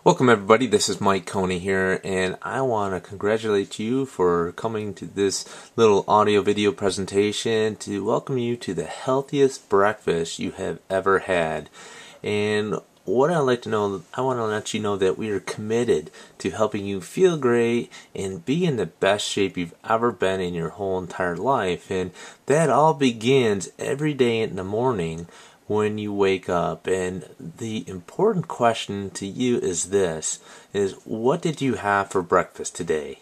Welcome everybody, this is Mike Coney here, and I want to congratulate you for coming to this little audio video presentation to welcome you to the healthiest breakfast you have ever had. And what I'd like to know, I want to let you know that we are committed to helping you feel great and be in the best shape you've ever been in your whole entire life. And that all begins every day in the morning when you wake up. And the important question to you is this, is what did you have for breakfast today?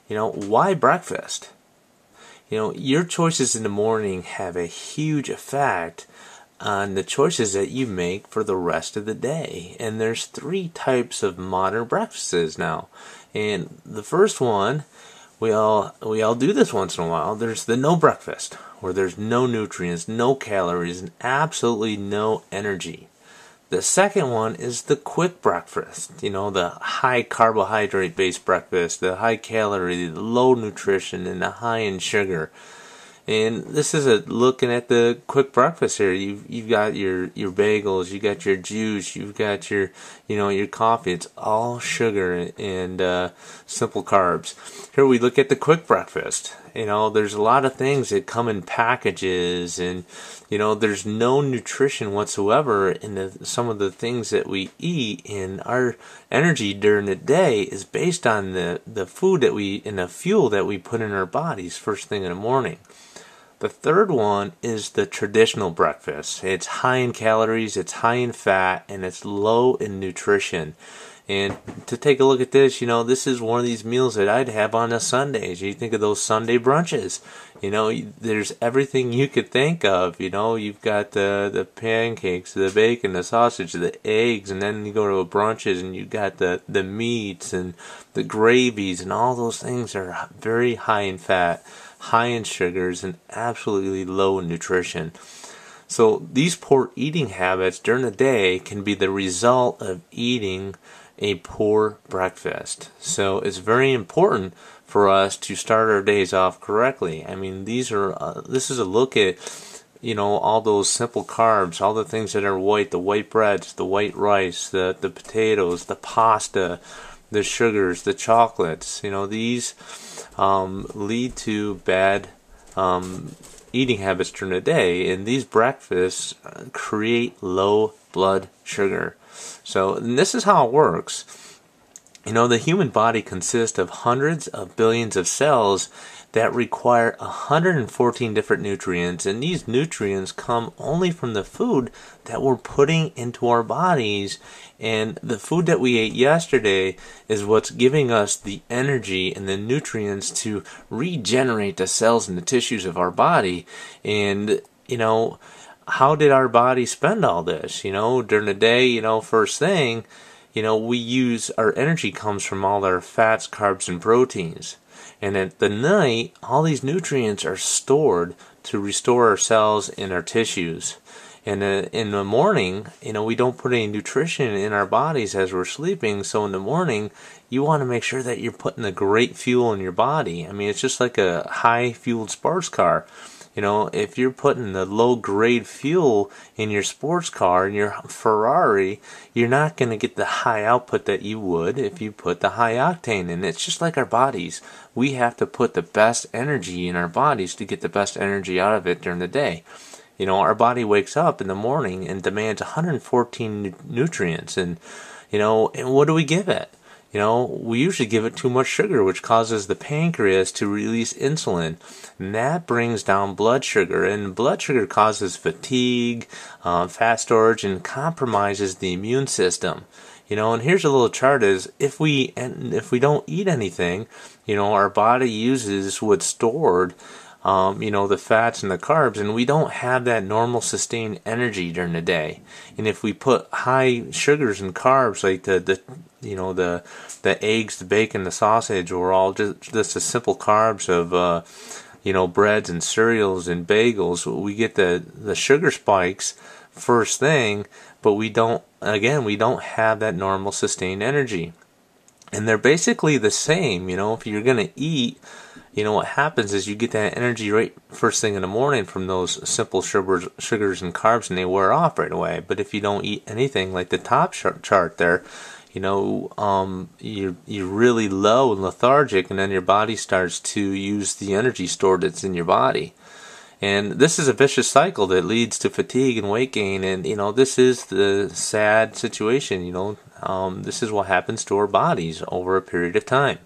Why breakfast? Your choices in the morning have a huge effect on the choices that you make for the rest of the day. And there's three types of modern breakfasts now. And the first one, we all do this once in a while. There's the no breakfast, where there's no nutrients, no calories, and absolutely no energy. The second one is the quick breakfast, the high carbohydrate based breakfast, the high calorie, the low nutrition, and the high in sugar. And this is looking at the quick breakfast here. You've got your bagels, you got your juice, you've got your your coffee. It's all sugar and simple carbs. Here we look at the quick breakfast. There's a lot of things that come in packages, and there's no nutrition whatsoever in some of the things that we eat. And our energy during the day is based on the food that and the fuel that we put in our bodies first thing in the morning. The third one is the traditional breakfast. It's high in calories, it's high in fat, and it's low in nutrition. And to take a look at this, this is one of these meals that I'd have on a Sundays. You think of those Sunday brunches. There's everything you could think of. You've got the pancakes, the bacon, the sausage, the eggs, and then you go to brunches and you've got the meats and the gravies, and all those things are very high in fat, high in sugars, and absolutely low in nutrition. So these poor eating habits during the day can be the result of eating a poor breakfast. So it's very important for us to start our days off correctly. This is a look at all those simple carbs, all the things that are white, the white breads, the white rice, the potatoes, the pasta, the sugars, the chocolates. These lead to bad eating habits during the day, and these breakfasts create low blood sugar. So, and this is how it works. The human body consists of hundreds of billions of cells that require 114 different nutrients, and these nutrients come only from the food that we're putting into our bodies. And the food that we ate yesterday is what's giving us the energy and the nutrients to regenerate the cells and the tissues of our body. And how did our body spend all this? During the day, first thing, we use, our energy comes from all our fats, carbs, and proteins. And at the night, all these nutrients are stored to restore our cells and our tissues. And in the morning, we don't put any nutrition in our bodies as we're sleeping. So in the morning, you want to make sure that you're putting the great fuel in your body. It's just like a high-fueled sports car. If you're putting the low-grade fuel in your sports car, in your Ferrari, you're not going to get the high output that you would if you put the high octane in. It's just like our bodies. We have to put the best energy in our bodies to get the best energy out of it during the day. Our body wakes up in the morning and demands 114 nutrients, and what do we give it? We usually give it too much sugar, which causes the pancreas to release insulin, and that brings down blood sugar, and blood sugar causes fatigue, fat storage, and compromises the immune system. And here's a little chart: is if we don't eat anything, our body uses what's stored, the fats and the carbs, and we don't have that normal sustained energy during the day. And if we put high sugars and carbs, like the eggs, the bacon, the sausage, or all just the simple carbs of breads and cereals and bagels, we get the sugar spikes first thing, but we don't have that normal sustained energy. And they're basically the same. If you're going to eat, what happens is you get that energy right first thing in the morning from those simple sugars and carbs, and they wear off right away. But if you don't eat anything, like the top chart there, You're really low and lethargic, and then your body starts to use the energy stored that's in your body. And this is a vicious cycle that leads to fatigue and weight gain. And, this is the sad situation. This is what happens to our bodies over a period of time.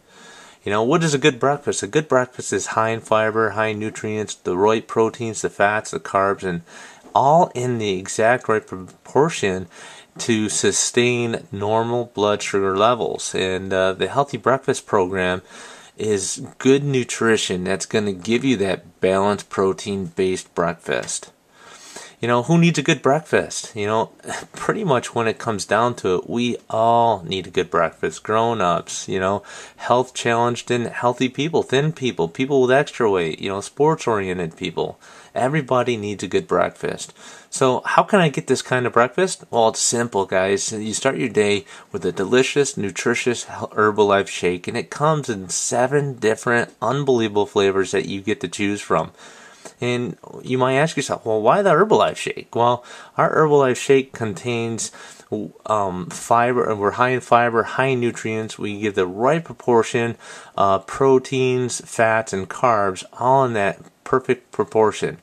What is a good breakfast? A good breakfast is high in fiber, high in nutrients, the right proteins, the fats, the carbs, and all in the exact right proportion to sustain normal blood sugar levels. And the Healthy Breakfast program is good nutrition that's going to give you that balanced protein-based breakfast. Who needs a good breakfast? Pretty much when it comes down to it, we all need a good breakfast. Grown-ups, health challenged and healthy people, thin people, people with extra weight, sports-oriented people. Everybody needs a good breakfast. So how can I get this kind of breakfast? Well, it's simple, guys. You start your day with a delicious, nutritious Herbalife shake, and it comes in 7 different unbelievable flavors that you get to choose from. And you might ask yourself, well, why the Herbalife shake? Well, our Herbalife shake contains fiber, and we're high in fiber, high in nutrients. We give the right proportion, proteins, fats, and carbs, all in that perfect proportion.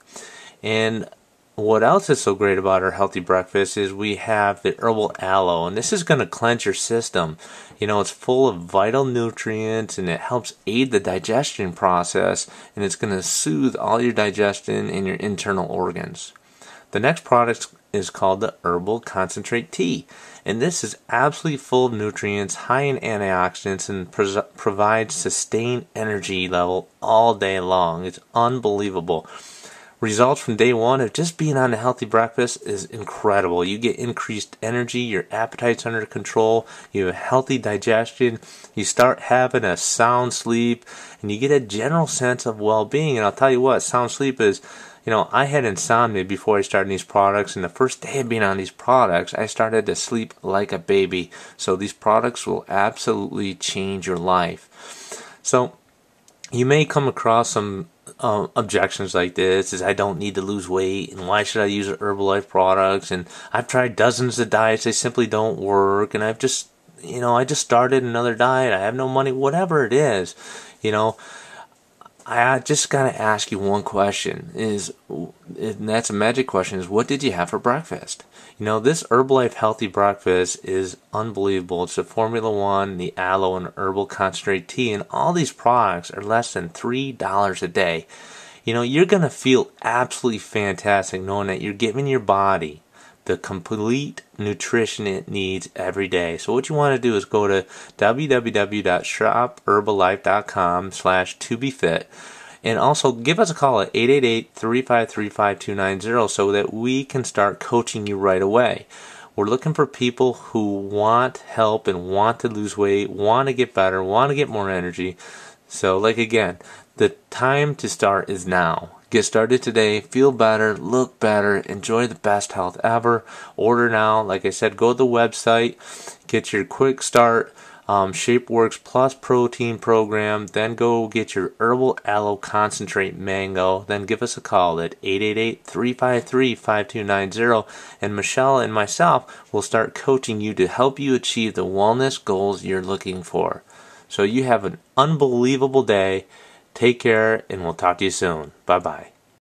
And what else is so great about our healthy breakfast is we have the herbal aloe, and this is going to cleanse your system. It's full of vital nutrients, and it helps aid the digestion process, and it's going to soothe all your digestion and your internal organs. The next product is called the Herbal Concentrate Tea, and this is absolutely full of nutrients, high in antioxidants, and provides sustained energy level all day long. It's unbelievable. Results from day one of just being on a healthy breakfast is incredible. You get increased energy, your appetite's under control, you have a healthy digestion, you start having a sound sleep, and you get a general sense of well-being. And I'll tell you what, sound sleep is, I had insomnia before I started these products, and the first day of being on these products, I started to sleep like a baby. So these products will absolutely change your life. So you may come across some objections like this, is I don't need to lose weight, and why should I use Herbalife products, and I've tried dozens of diets, they simply don't work, and I just started another diet, I have no money, whatever it is. I just gotta ask you one question, and that's a magic question, is what did you have for breakfast? This Herbalife Healthy Breakfast is unbelievable. It's the Formula One, the Aloe, and Herbal Concentrate Tea, and all these products are less than $3 a day. You're going to feel absolutely fantastic knowing that you're giving your body the complete nutrition it needs every day. So what you want to do is go to www.shopherbalife.com/tobefit. And also give us a call at 888-353-5290 so that we can start coaching you right away. We're looking for people who want help and want to lose weight, want to get better, want to get more energy. So again, the time to start is now. Get started today, feel better, look better, enjoy the best health ever. Order now. Like I said, go to the website, get your quick start ShapeWorks Plus Protein Program, then go get your Herbal Aloe Concentrate Mango, then give us a call at 888-353-5290, and Michelle and myself will start coaching you to help you achieve the wellness goals you're looking for. So you have an unbelievable day. Take care, and we'll talk to you soon. Bye-bye.